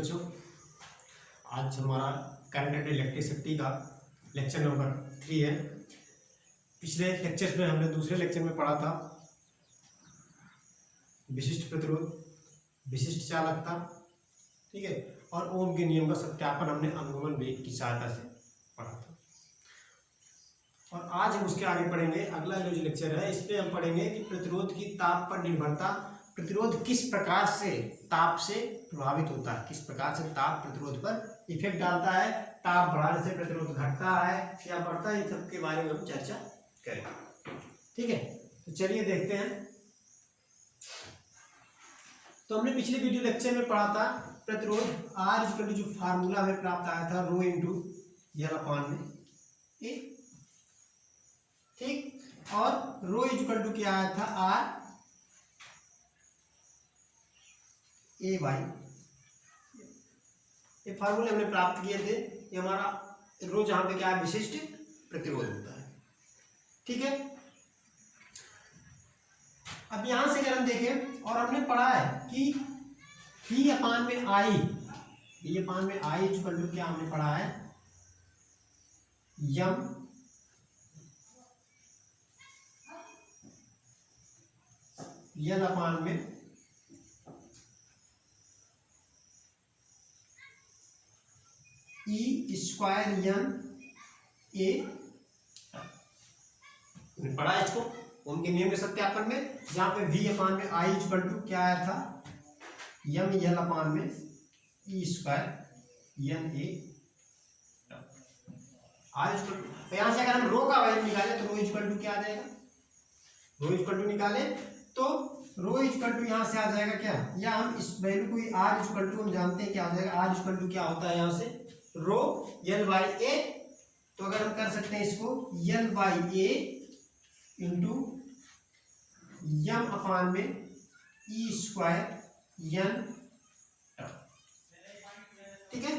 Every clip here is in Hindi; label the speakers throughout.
Speaker 1: बच्चों, आज हमारा करंट एंड इलेक्ट्रिसिटी का लेक्चर नंबर 3 है। पिछले लेक्चर्स में हमने दूसरे लेक्चर में पढ़ा था विशिष्ट प्रतिरोध, विशिष्ट चालकता, ठीक है, और ओम के नियम का सत्यापन हमने अनुगमन वेग की सहायता से पढ़ा था। और आज हम उसके आगे पढ़ेंगे। अगला जो लेक्चर है इस पे हम पढ़ेंगे कि प्रतिरोध की ताप पर निर्भरता, प्रतिरोध किस प्रकार से ताप से प्रभावित होता है, किस प्रकार से ताप प्रतिरोध पर इफेक्ट डालता है, ताप बढ़ाने से प्रतिरोध घटता है या बढ़ता है, इन सब के बारे में हम चर्चा करेंगे। ठीक है, तो चलिए देखते हैं। तो हमने पिछले वीडियो लेक्चर में पढ़ा था प्रतिरोध आर इक्वल टू, जो फार्मूला हमें प्राप्त आया था रो इंटू यल अपॉन में ए, ठीक, और रो इक्वल टू क्या आया था आर ए बाई, ये फार्मूले हमने प्राप्त किए थे। ये हमारा रो जहां पे क्या है, विशिष्ट प्रतिरोध होता है। ठीक है, अब यहां से अगर हम देखें और हमने पढ़ा है कि V अपान में आई, V अपान में आई इक्वल टू क्या हमने पढ़ा है, यम यल अपान में ई स्क्वायर एन ए, पढ़ा इसको उनके नियम के सत्यापन में, जहां पे V अपान में आई इक्वल टू क्या आया था, यम यल अपान में e square n a i equal to. तो यहां से अगर हम रो का वैल्यू निकाले तो रो इक्वल टू क्या आ जाएगा, रो इक्वल टू निकाले तो रो इक्वल टू यहाँ से आ जाएगा क्या, या हम इस वैल्यू को आर इक्वल टू हम जानते हैं क्या आ जाएगा, आर इक्वल टू क्या होता है यहाँ से रो यल बाई ए। तो अगर हम कर सकते हैं इसको यल बाई ए इंटू यम अपान में ई स्क्वायर एन, ठीक है।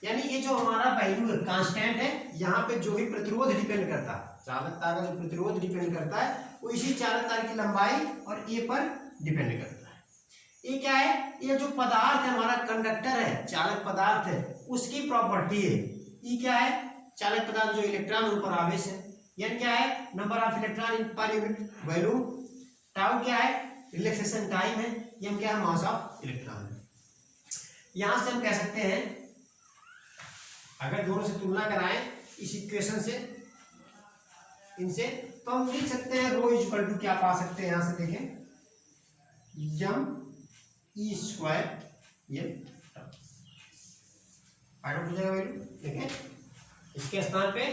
Speaker 1: यानी ये जो हमारा वैल्यू है कांस्टेंट है, यहाँ पे जो भी प्रतिरोध डिपेंड करता है, चालकता का जो प्रतिरोध डिपेंड करता है वो इसी चालकता की लंबाई और ए पर डिपेंड करता है। ये क्या है, ये जो पदार्थ है हमारा कंडक्टर है, चालक पदार्थ है, उसकी प्रॉपर्टी है। ये क्या है, चालक पदार्थ जो इलेक्ट्रॉन ऊपर आवेश है, एन क्या है, number of electron in per unit volume, tau क्या है, रिलैक्सेशन टाइम है, एम क्या है, मास ऑफ इलेक्ट्रॉन है। यहां से हम कह सकते हैं, अगर दोनों से तुलना कराएं इस इक्वेशन से इनसे, तो हम लिख सकते हैं रो इक्वल टू क्या पा सकते हैं, यहां से देखें यम ई स्क्वायर एन, फाइंड आउट हो जाएगा वैल्यू। देखें इसके स्थान पे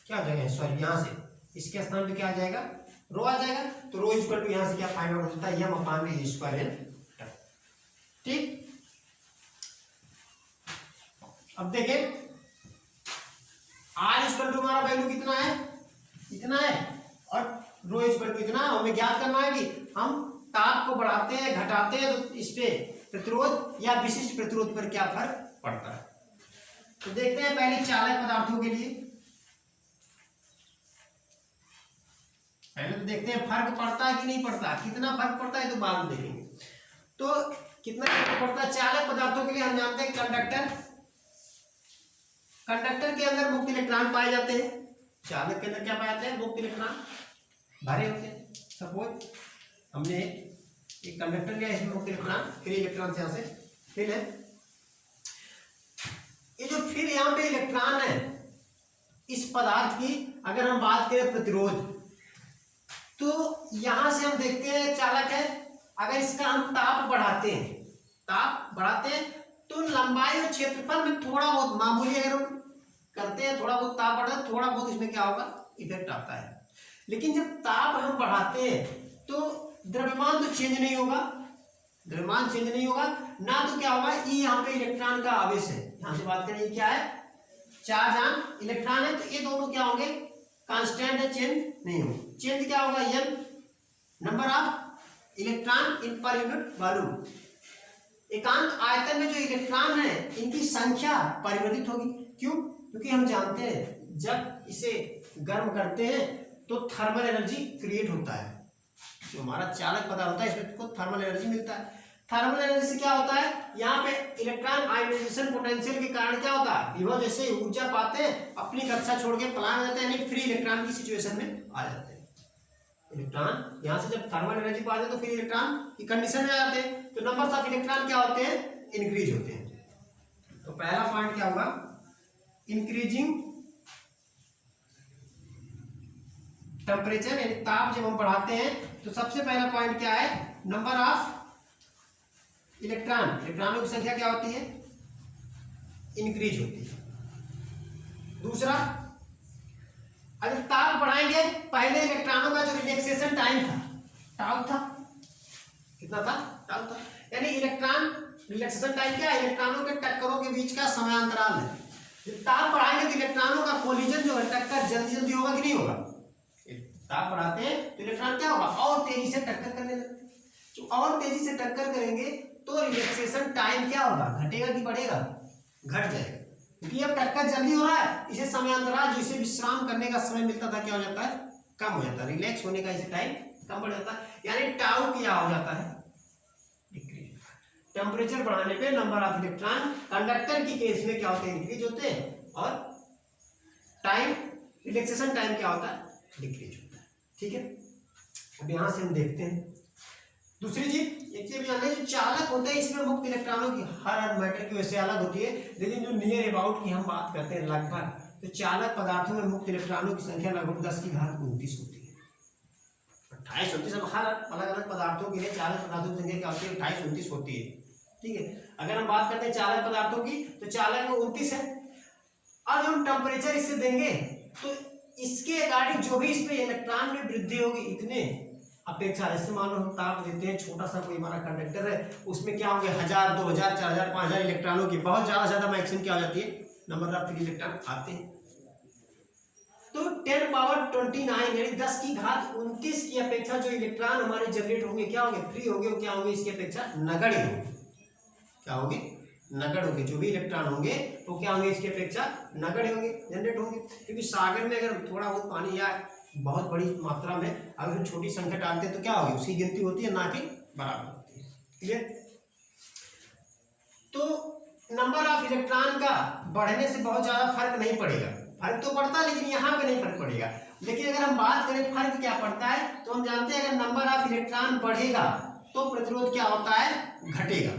Speaker 1: क्या आ जाएगा, सॉरी यहाँ से इसके स्थान पे क्या आ जाएगा, रो आ जाएगा। तो रो इक्वल टू यहाँ से क्या फाइंड आउट होता है, यम अपान में ई स्क्वायर एन। ठीक, अब देखें आर इक्वल टू हमारा वैल्यू कितना है, इतना है, और रो इक्वल टू इतना। हमें ज्ञात करना है कि हम ताप को बढ़ाते हैं घटाते हैं तो इस पे प्रतिरोध या विशिष्ट प्रतिरोध पर क्या फर्क पड़ता है। तो देखते हैं पहले चालक पदार्थों के लिए, पहले तो देखते हैं फर्क पड़ता है कि नहीं पड़ता, कितना फर्क पड़ता है तो बाद में देखेंगे। तो कितना फर्क पड़ता है चालक पदार्थों के लिए, हम जानते हैं कंडक्टर, कंडक्टर के अंदर मुक्त इलेक्ट्रॉन पाए जाते हैं, चालक के अंदर क्या पाए जाते हैं, मुक्त इलेक्ट्रॉन भरे होते हैं। सपोज हमने एक कंडक्टर लिया, इसमें मुक्त इलेक्ट्रॉन फ्री इलेक्ट्रॉन से यहाँ से फिल है। ये जो फिर यहाँ पे इलेक्ट्रॉन है इस पदार्थ की, अगर हम बात करें प्रतिरोध, तो यहां से हम देखते हैं चालक है, अगर इसका हम ताप बढ़ाते हैं, ताप बढ़ाते हैं तो लंबाई और क्षेत्रफल में थोड़ा बहुत मामूली अगर हम करते हैं, थोड़ा बहुत ताप बढ़ा, थोड़ा बहुत इसमें क्या होगा, इफेक्ट आता है। लेकिन जब ताप हम बढ़ाते हैं तो द्रव्यमान तो चेंज नहीं होगा, द्रव्यमान चेंज नहीं होगा ना, तो क्या होगा, ई यहाँ पे इलेक्ट्रॉन का आवेश है, यहाँ से बात करें क्या है, चार्ज ऑन इलेक्ट्रॉन है, तो ये दोनों क्या होंगे, कांस्टेंट है, चेंज नहीं होगा। चेंज क्या होगा, n number of electron in per unit volume, एकांक आयतन में जो इलेक्ट्रॉन है इनकी संख्या परिवर्तित होगी। क्यों, क्योंकि हम जानते हैं जब इसे गर्म करते हैं तो थर्मल एनर्जी क्रिएट होता है, जो हमारा चालक पदार्थ होता है इसमें को थर्मल एनर्जी मिलता है। थर्मल एनर्जी से क्या होता है, यहाँ पे इलेक्ट्रॉन आयोनाइजेशन पोटेंशियल के कारण क्या होता है, विभव जैसे ऊर्जा पाते हैं अपनी कक्षा छोड़ के पलायन हो जाते हैं, यानी फ्री इलेक्ट्रॉन की सिचुएशन में आ जाते हैं। इलेक्ट्रॉन यहाँ से जब थर्मल एनर्जी पाते हैं तो फिर इलेक्ट्रॉन की कंडीशन में आ जाते हैं, तो नंबर्स ऑफ इलेक्ट्रॉन क्या होते हैं, इंक्रीज होते हैं। तो पहला पॉइंट क्या होगा, इंक्रीजिंग टेम्परेचर, यानी ताप जब हम बढ़ाते हैं तो सबसे पहला पॉइंट क्या है, नंबर ऑफ इलेक्ट्रॉनों की संख्या क्या होती है, इंक्रीज होती है। दूसरा, अगर ताप बढ़ाएंगे, पहले इलेक्ट्रॉनों का जो रिलैक्सेशन टाइम था टाउ था, कितना था, टाउ था, यानी इलेक्ट्रॉन रिलैक्सेशन टाइम क्या है, इलेक्ट्रॉनों के टक्करों के बीच का समयांतराल है। जब ताप बढ़ाएंगे तो इलेक्ट्रॉनों का कोलिजन जो है, टक्कर जल्दी जल्दी होगा कि नहीं होगा, ताप बढ़ाते हैं तो इलेक्ट्रॉन क्या होगा, और तेजी से टक्कर करने लगते हैं। जो और तेजी से टक्कर करेंगे तो रिलैक्सेशन टाइम क्या होगा, घटेगा कि बढ़ेगा, घट जाएगा, क्योंकि अब टक्कर जल्दी हो रहा है, इसे समयांतराल जिसे विश्राम करने का समय मिलता था क्या हो जाता है, कम हो जाता है, रिलैक्स होने का इसे टाइम कम बढ़ जाता है, यानी टाउ क्या हो जाता है, डिक्रीज। टेम्परेचर बढ़ाने पे नंबर ऑफ इलेक्ट्रॉन कंडक्टर की केस में क्या होते हैं, इंक्रीज होते हैं, और टाइम रिलैक्सेशन टाइम क्या होता है, डिक्रीज होता है। ठीक है, अब यहां से हम देखते हैं दूसरी चीज, एक चीज जानते हैं, जो चालक होते हैं इसमें मुक्त इलेक्ट्रॉनों की हर मैटर की वैसे अलग होती है, लेकिन जो नियर अबाउट की हम बात करते हैं लगभग, तो चालक पदार्थों में मुक्त इलेक्ट्रॉनों की संख्या लगभग 10⁻29 होती है। 28-29, अब हर अलग अलग पदार्थों के लिए चालक पदार्थों की संख्या क्या होती है, 28-29 होती है। ठीक है, अगर हम बात करते हैं चालक पदार्थों की तो चालक में 29 है। अब हम टेम्परेचर इससे देंगे तो इसके अकॉर्डिंग जो भी इसमें इलेक्ट्रॉन में वृद्धि होगी इतने अपेक्षा, जैसे मान लो हम ताप देते हैं, छोटा सा कोई हमारा कंडक्टर है, उसमें क्या होंगे 1000, 2000, 4000, 5000 इलेक्ट्रॉनों की बहुत ज्यादा मैक्सिमम क्या हो जाती है, नंबर ऑफ फ्री इलेक्ट्रॉन आते हैं। तो 10⁻29 यानी 10⁻29 की अपेक्षा जो इलेक्ट्रॉन हमारे जनरेट होंगे क्या होंगे, फ्री होंगे, वो क्या होंगे, इसकी अपेक्षा नगण्य होंगे, क्या होंगे, नगण्य होंगे। जो भी इलेक्ट्रॉन होंगे वो क्या होंगे, इसकी अपेक्षा नगण्य होंगे, जनरेट होंगे, क्योंकि सागर में अगर थोड़ा बहुत पानी या बहुत बड़ी मात्रा में अगर हम छोटी संख्या डालते हैं तो क्या होगी, उसकी गिनती होती है, ना कि बराबर होती है। क्लियर, तो नंबर ऑफ इलेक्ट्रॉन का बढ़ने से बहुत ज्यादा फर्क नहीं पड़ेगा, फर्क तो पड़ता है लेकिन यहाँ पे नहीं फर्क पड़ेगा। लेकिन अगर हम बात करें फर्क क्या पड़ता है, तो हम जानते हैं अगर नंबर ऑफ इलेक्ट्रॉन बढ़ेगा तो प्रतिरोध क्या होता है, घटेगा,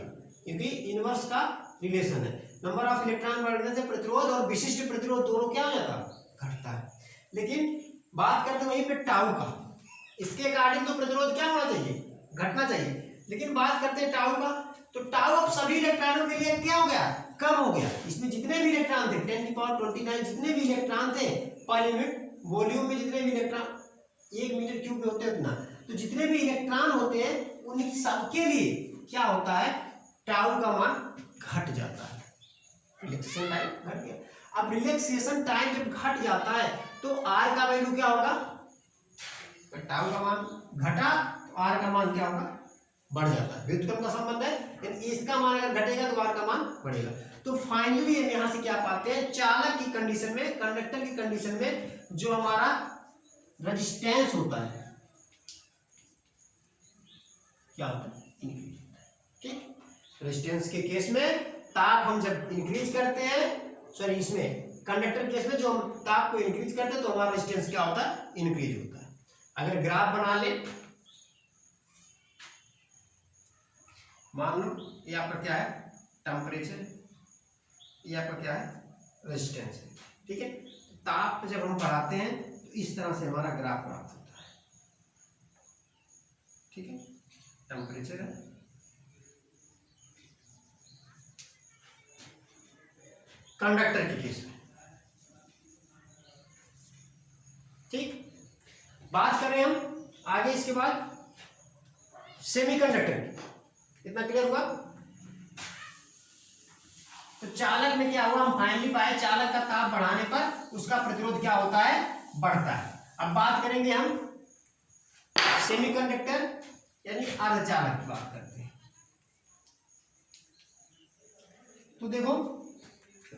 Speaker 1: क्योंकि इनवर्स का रिलेशन है। नंबर ऑफ इलेक्ट्रॉन बढ़ने से प्रतिरोध और विशिष्ट प्रतिरोध दोनों क्या हो जाता है, घटता है। लेकिन बात करते वहीं पे टाउ का, इसके अकॉर्डिंग तो प्रतिरोध क्या होना चाहिए, घटना चाहिए। लेकिन बात करते हैं टाउ का, तो टाउ अब सभी इलेक्ट्रॉनों के लिए क्या हो गया, कम हो गया। इसमें जितने भी इलेक्ट्रॉन थे 10⁻29 जितने भी इलेक्ट्रॉन थे पर यूनिट वॉल्यूम में, जितने भी इलेक्ट्रॉन 1 मीटर क्यूब में होते हैं उतना, तो जितने भी इलेक्ट्रॉन होते हैं उन सबके लिए क्या होता है, टाउ का मान घट जाता है, रिलैक्सेशन टाइम घट गया। अब रिलैक्सेशन टाइम जब घट जाता है तो आर का वैल्यू क्या होगा, टाउ का मान घटा तो आर का मान क्या होगा, बढ़ जाता है, व्युत्क्रम का संबंध है, यानी इसका मान अगर घटेगा तो आर का मान बढ़ेगा। तो फाइनली हम यहां से क्या पाते हैं, चालक की कंडीशन में, कंडक्टर की कंडीशन में जो हमारा रेजिस्टेंस होता है क्या होता है, इंक्रीज होता है। ठीक, रेजिस्टेंस के केस में ताप हम जब इंक्रीज करते हैं, सॉरी इसमें कंडक्टर केस में जो हम ताप को इंक्रीज करते हैं तो हमारा रेजिस्टेंस क्या होता है, इंक्रीज होता है। अगर ग्राफ बना ले, मान लो ये आपका क्या है, टेम्परेचर, ये आपका क्या है, रेजिस्टेंस है। ठीक है, ताप जब हम बढ़ाते हैं तो इस तरह से हमारा ग्राफ प्राप्त होता है। ठीक है, टेम्परेचर है, कंडक्टर के केस में। ठीक, बात करें हम आगे इसके बाद सेमीकंडक्टर की, इतना क्लियर हुआ। तो चालक में क्या हुआ, हम फाइनली पाए चालक का ताप बढ़ाने पर उसका प्रतिरोध क्या होता है, बढ़ता है। अब बात करेंगे हम सेमीकंडक्टर यानी अर्धचालक की बात करते हैं। तो देखो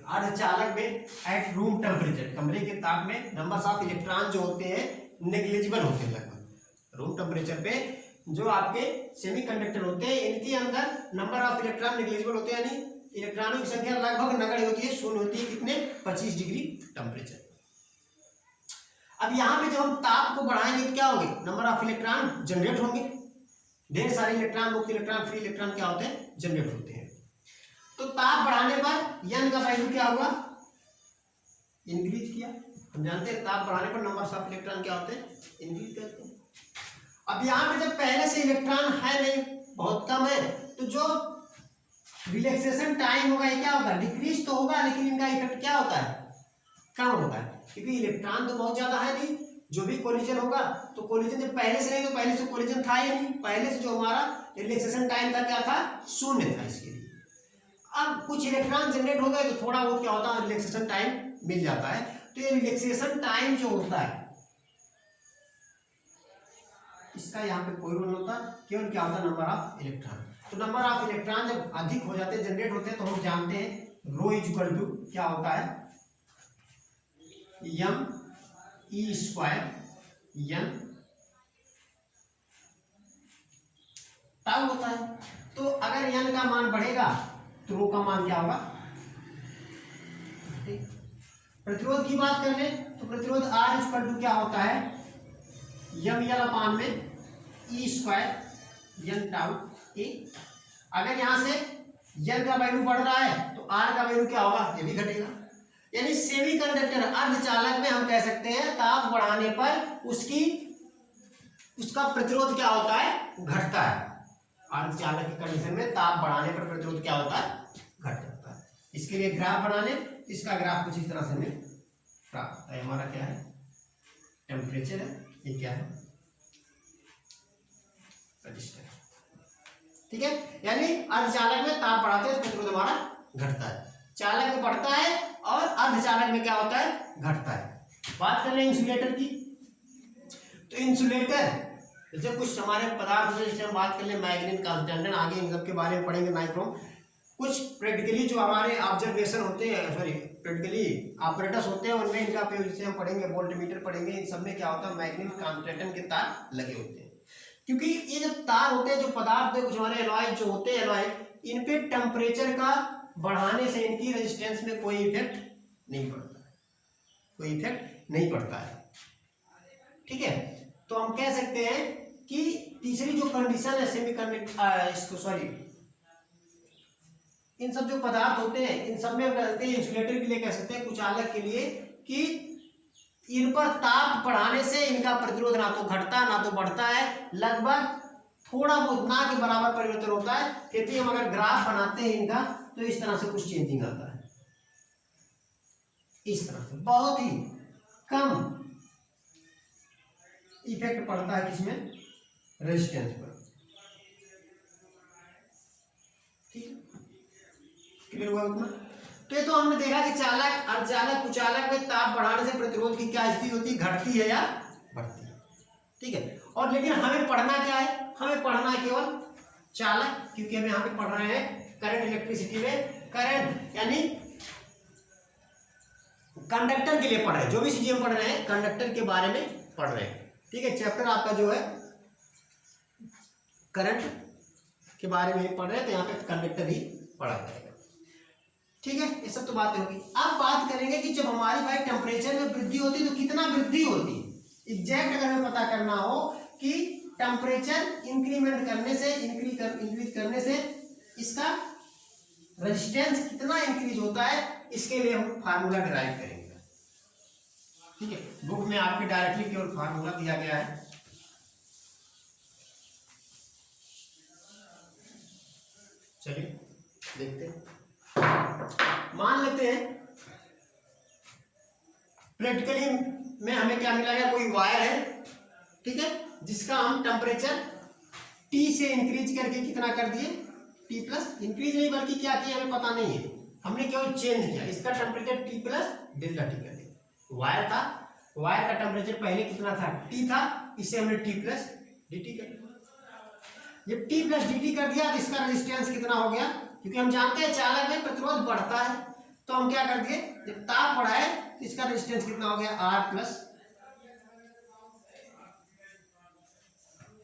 Speaker 1: अर्धचालक में एट रूम टेम्परेचर, कमरे के ताप में नंबर्स ऑफ इलेक्ट्रॉन जो होते हैं नेग्लिजिबल होते हैं लगभग। रूम टेम्परेचर पे जो आपके सेमीकंडक्टर होते हैं इनके अंदर नंबर ऑफ इलेक्ट्रॉन नेग्लिजिबल होते हैं, यानी इलेक्ट्रॉनों की संख्या लगभग नगण्य होती है, शून्य होती है। कितने? 25 डिग्री टेम्परेचर। अब यहाँ पे जब हम ताप को बढ़ाएंगे तो क्या होंगे? नंबर ऑफ इलेक्ट्रॉन जनरेट होंगे, ढेर सारे इलेक्ट्रॉन, मुक्त इलेक्ट्रॉन, फ्री इलेक्ट्रॉन क्या होते हैं? जनरेट होते हैं। तो ताप बढ़ाने पर यन का वैल्यू क्या होगा? इंक्रीज किया। हम जानते हैं ताप बढ़ाने पर नंबर ऑफ इलेक्ट्रॉन क्या होते हैं? इंक्रीज करते हैं। अब यहाँ पे जब पहले से इलेक्ट्रॉन है नहीं, बहुत कम है, तो जो रिलैक्सेशन टाइम होगा ये क्या होगा? डिक्रीज तो होगा, लेकिन इनका इफेक्ट क्या होता है? कम होता है, क्योंकि इलेक्ट्रॉन तो बहुत ज्यादा है नहीं। जो भी कोलिजन होगा तो कोलिजन जब पहले से नहीं, तो पहले से कोलिजन था ही नहीं, पहले से जो हमारा रिलैक्सेशन टाइम था क्या था? शून्य था। इसके लिए अब कुछ इलेक्ट्रॉन जनरेट हो गए तो थोड़ा बहुत क्या होता है? रिलैक्सेशन टाइम मिल जाता है। तो ये रिलैक्सेशन टाइम जो होता है इसका यहाँ पे कोई रोल नहीं होता, केवल क्या होता है? Number of electron. तो नंबर ऑफ इलेक्ट्रॉन जब अधिक हो जाते हैं, जनरेट होते हैं, तो हम जानते हैं रो इज इक्वल टू क्या होता है? M e square n tau होता है। तो अगर एन का मान बढ़ेगा तो रो का मान क्या होगा? प्रतिरोध की बात कर ले तो प्रतिरोध आर इक्वल टू क्या होता है? एम एल अपान में ई स्क्वायर एन टाउ ए। अगर यहां से एन का वैल्यू बढ़ रहा है तो आर का वैल्यू क्या होगा? ये भी घटेगा। यानी सेमीकंडक्टर अर्धचालक में हम कह सकते हैं ताप बढ़ाने पर उसका प्रतिरोध क्या होता है? घटता है। अर्धचालक की कंडीशन में ताप बढ़ाने पर प्रतिरोध क्या होता है? घट जाता है। इसके लिए ग्राफ बना ले, इसका ग्राफ कुछ इस तरह से हमें प्राप्त होता है। हमारा क्या है? टेम्परेचर है, ये क्या है? रजिस्टर। ठीक है, यानी अर्धचालक में ताप बढ़ाते हैं तो प्रतिरोध हमारा घटता है, चालक में बढ़ता है, और अर्धचालक में क्या होता है? घटता है। बात कर रहे हैं इंसुलेटर की। तो इंसुलेटर जैसे कुछ हमारे पदार्थ जैसे हम बात कर ले मैग्नीन, कांस्टेंटन, आगे इन सब के बारे में पढ़ेंगे, नाइक्रोम। कुछ प्रैक्टिकली जो हमारे ऑब्जर्वेशन होते हैं, सॉरी प्रैक्टिकली ऑपरेटर्स होते हैं, उनमें इनका उपयोग जैसे हम पढ़ेंगे, वोल्टमीटर पढ़ेंगे, इन सब में क्या होता है? मैग्नीन, कांस्टेंटन के तार लगे होते हैं। क्योंकि ये जो तार होते हैं, जो पदार्थ कुछ हमारे एलॉय जो होते हैं, एलॉय, इन पे टेम्परेचर का बढ़ाने से इनकी रेजिस्टेंस में कोई इफेक्ट नहीं पड़ता है, कोई इफेक्ट नहीं पड़ता है। ठीक है, तो हम कह सकते हैं कि तीसरी जो कंडीशन है सेमीकंडक्टर, इसको सॉरी इन सब जो पदार्थ होते हैं इन सब में हम कहते हैं इंसुलेटर के लिए कह सकते हैं, कुचालक के लिए, कि इन पर ताप बढ़ाने से इनका प्रतिरोध ना तो घटता ना तो बढ़ता है, लगभग थोड़ा बहुत ना के बराबर परिवर्तन होता है। फिर भी हम अगर ग्राफ बनाते हैं इनका तो इस तरह से कुछ चेंजिंग आता है, इस तरह से बहुत ही कम इफेक्ट पड़ता है किसमें? रेजिस्टेंस पर। ठीक है, क्लियर हुआ उतना? तो ये तो हमने देखा कि चालक, अर्धचालक, कुचालक में ताप बढ़ाने से प्रतिरोध की क्या स्थिति होती है? घटती है या बढ़ती है? ठीक है, और लेकिन हमें पढ़ना क्या है? हमें पढ़ना है केवल चालक, क्योंकि हम यहाँ पे पढ़ रहे हैं करंट इलेक्ट्रिसिटी में, करंट यानी कंडक्टर के लिए पढ़ रहे हैं, जो भी चीजें हम पढ़ रहे हैं कंडक्टर के बारे में पढ़ रहे हैं। ठीक है, चैप्टर आपका जो है करंट के बारे में पढ़ रहे हैं, तो यहाँ पे कंडक्टर ही पढ़ा जाएगा। ठीक है, ये सब तो बातें होगी। अब बात करेंगे कि जब हमारी भाई टेम्परेचर में वृद्धि होती है तो कितना वृद्धि होती है। एग्जैक्ट अगर हमें पता करना हो कि टेम्परेचर इंक्रीमेंट करने से, इंक्रीज करने से इसका रेजिस्टेंस कितना इंक्रीज होता है, इसके लिए हम फार्मूला डिराइव करेंगे। ठीक है, बुक में आपके डायरेक्टली केवल फार्मूला दिया गया है। चलिए देखते हैं। मान लेते हैं प्रैक्टिकली में हमें क्या मिला है? कोई वायर है, ठीक है, जिसका हम टेम्परेचर T से इंक्रीज करके कितना कर दिए? T प्लस, इंक्रीज नहीं बल्कि क्या किया हमें पता नहीं है, हमने केवल चेंज किया, इसका temperature T plus delta T कर दिया। वायर था, वायर का टेम्परेचर पहले कितना था? T था, इसे हमने T प्लस dt कर दिया। जब T प्लस dt कर दिया तो इसका रेजिस्टेंस कितना हो गया? क्योंकि हम जानते हैं चालक में प्रतिरोध बढ़ता है, तो हम क्या कर दिए, जब ताप बढ़ाए तो इसका रेजिस्टेंस कितना हो गया? R plus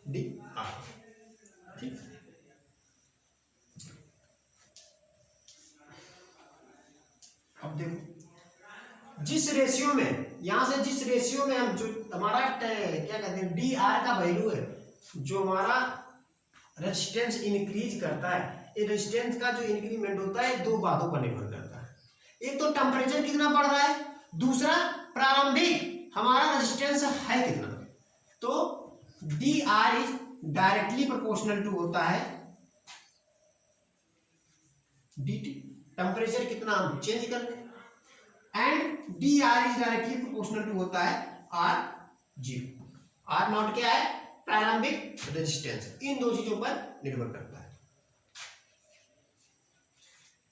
Speaker 1: D. अब देखो जिस रेशियो में, यहां से जिस रेशियो में हम, जो हमारा क्या कहते हैं डी आर का वैल्यू है, जो हमारा रेजिस्टेंस इंक्रीज करता है, ये रेजिस्टेंस का जो इंक्रीमेंट होता है दो बातों पर निर्भर करता है। एक तो टेम्परेचर कितना बढ़ रहा है, दूसरा प्रारंभिक हमारा रेजिस्टेंस है कितना। तो d R is directly proportional to होता है डी टी, टेम्परेचर कितना हम चेंज कर रहे हैं, and d R is directly proportional to होता है आर जीरो। आर नॉट क्या है, प्रारंभिक रेजिस्टेंस। इन दो चीजों पर निर्भर करता है।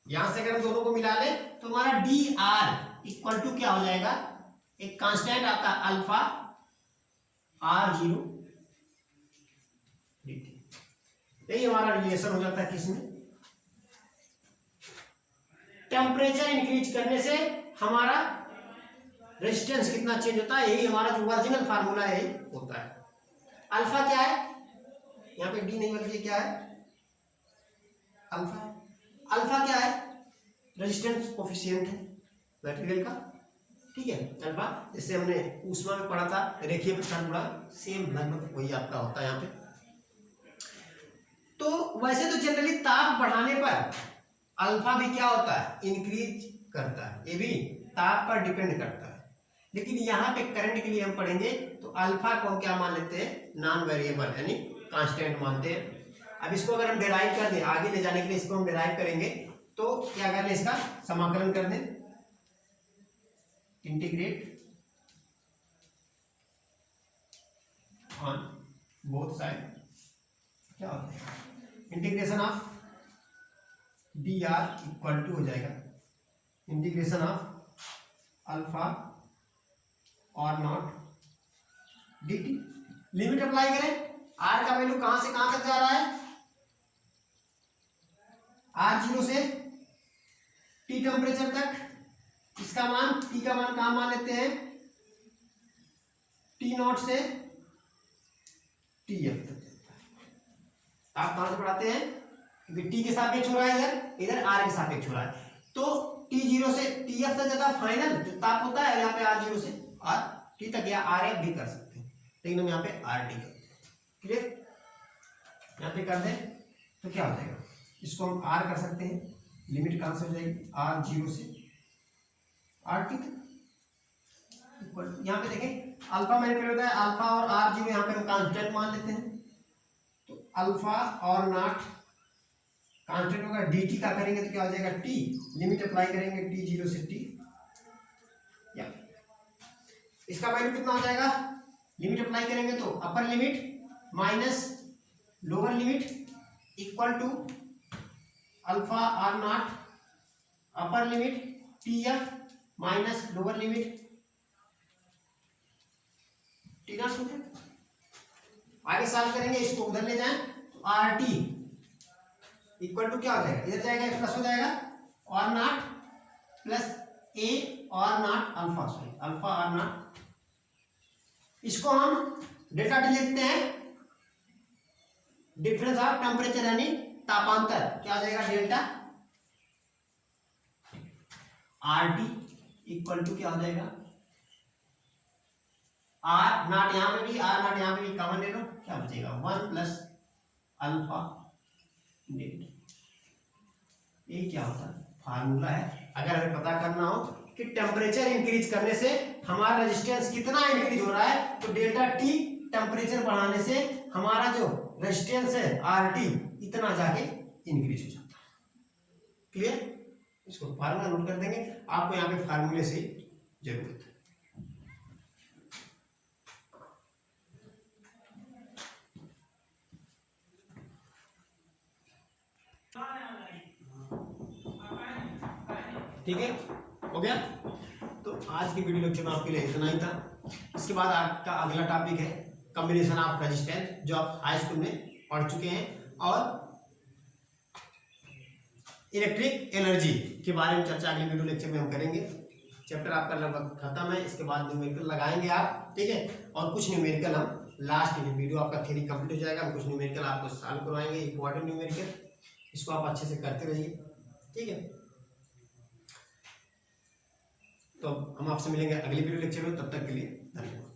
Speaker 1: यहां से अगर हम दोनों को मिला ले तो हमारा डी आर इक्वल टू क्या हो जाएगा, एक कांस्टेंट आपका अल्फा आर जीरो, यही हमारा रिलेशन हो जाता है किसमें, टेम्परेचर इंक्रीज करने से हमारा रेजिस्टेंस कितना चेंज होता है। यही हमारा जो ओरिजिनल फार्मूला है यही होता है। अल्फा क्या है, यहाँ पे डी नहीं बल्कि क्या है, अल्फा। अल्फा क्या है, रेजिस्टेंस कोफिशिएंट है मटेरियल का, ठीक है। अल्फा जैसे हमने ऊष्मा में पढ़ा था रेखीय प्रसार गुणांक, सेम लगभग वही आपका होता है यहाँ पे। तो वैसे तो जनरली ताप बढ़ाने पर अल्फा भी क्या होता है, इंक्रीज करता है, ये भी ताप पर डिपेंड करता है। लेकिन यहाँ पे करंट के लिए हम पढ़ेंगे तो अल्फा को हम क्या मान लेते हैं, नॉन वेरिएबल यानी कांस्टेंट मानते हैं। अब इसको अगर हम डिराइव कर दें, आगे ले जाने के लिए इसको हम डिराइव करेंगे तो क्या कर लें, इसका समाकलन कर दें, इंटीग्रेट ऑन बोथ साइड, क्या होता है integration of D R equal to हो जाएगा इंटीग्रेशन ऑफ अल्फा और not D T. Limit apply करें, आर का वैल्यू कहां से कहां तक जा रहा है, आर जीरो से टी टेम्परेचर तक। इसका मान, टी का मान कहां मान लेते हैं, टी नॉट से टी एफ तक। आप कहां से पढ़ाते हैं, क्योंकि टी के सापेक्ष हो रहा है, इधर इधर आर के सापेक्ष हो रहा है, तो टी जीरो से टी एफ तक जाता फाइनल जो ताप होता है, यहाँ पे आर जीरो से आर टी तक, या आर एफ भी कर सकते हैं, लेकिन हम यहाँ पे आर टी करते हैं। क्लियर, यहाँ पे कर दें तो क्या हो जाएगा, इसको हम आर कर सकते हैं, लिमिट कहां से हो जाएगी, आर जीरो से आर टी तक इक्वल। यहाँ पे देखें अल्फा मैनिपुलेट होता है, अल्फा और आर जीरो यहाँ पे हम कांस्टेंट मान लेते हैं, तो अल्फा और नॉट कांस्टेंट होगा, डी टी का करेंगे तो क्या हो जाएगा, टी लिमिट अप्लाई करेंगे टी जीरो से टी, या इसका वैल्यू कितना हो जाएगा, लिमिट अप्लाई करेंगे तो upper limit minus lower limit equal to alpha R not upper limit T F minus lower limit T not हो गया। आगे सॉल्व करेंगे, इसको उधर ले जाएं तो आर टी इक्वल टू क्या हो जाएगा, इधर जाएगा प्लस हो जाएगा, और नॉट प्लस ए और नॉट अल्फा, सॉरी अल्फा और नॉट। इसको हम डेल्टा टी लिखते हैं, डिफरेंस ऑफ टेम्परेचर यानी तापांतर, क्या हो जाएगा delta R T equal to क्या हो जाएगा, आर नॉट यहाँ पे भी, आर नॉट यहाँ पे भी कॉमन ले लो, क्या बचेगा वन प्लस अल्फा डेल्टा। ये क्या होता है, फार्मूला है। अगर हमें पता करना हो कि टेम्परेचर इंक्रीज करने से हमारा रेजिस्टेंस कितना इंक्रीज हो रहा है, तो डेल्टा टी टेम्परेचर बढ़ाने से हमारा जो रेजिस्टेंस है आर टी इतना जाके इंक्रीज हो जाता है। क्लियर, इसको फार्मूला नोट कर देंगे, आपको यहाँ पे फार्मूले से जरूरत है। ठीक है, हो गया। तो आज की वीडियो लेक्चर में आपके लिए इतना ही था। इसके बाद आपका अगला टॉपिक है कॉम्बिनेशन ऑफ रेजिस्टेंस, जो आप हाई स्कूल में पढ़ चुके हैं, और इलेक्ट्रिक एनर्जी के बारे में चर्चा अगले वीडियो लेक्चर में हम करेंगे। चैप्टर आपका लगभग खत्म है, इसके बाद न्यूमेरिकल लगाएंगे आप, ठीक है, और कुछ न्यूमेरिकल हम लास्ट में, वीडियो आपका थ्योरी कंप्लीट हो जाएगा, हम कुछ न्यूमेरिकल आपको सॉल्व करवाएंगे, इंपॉर्टेंट न्यूमेरिकल, इसको आप अच्छे से करते रहिए, ठीक है। तो हम आपसे मिलेंगे अगले वीडियो लेक्चर में, तब तक के लिए धन्यवाद।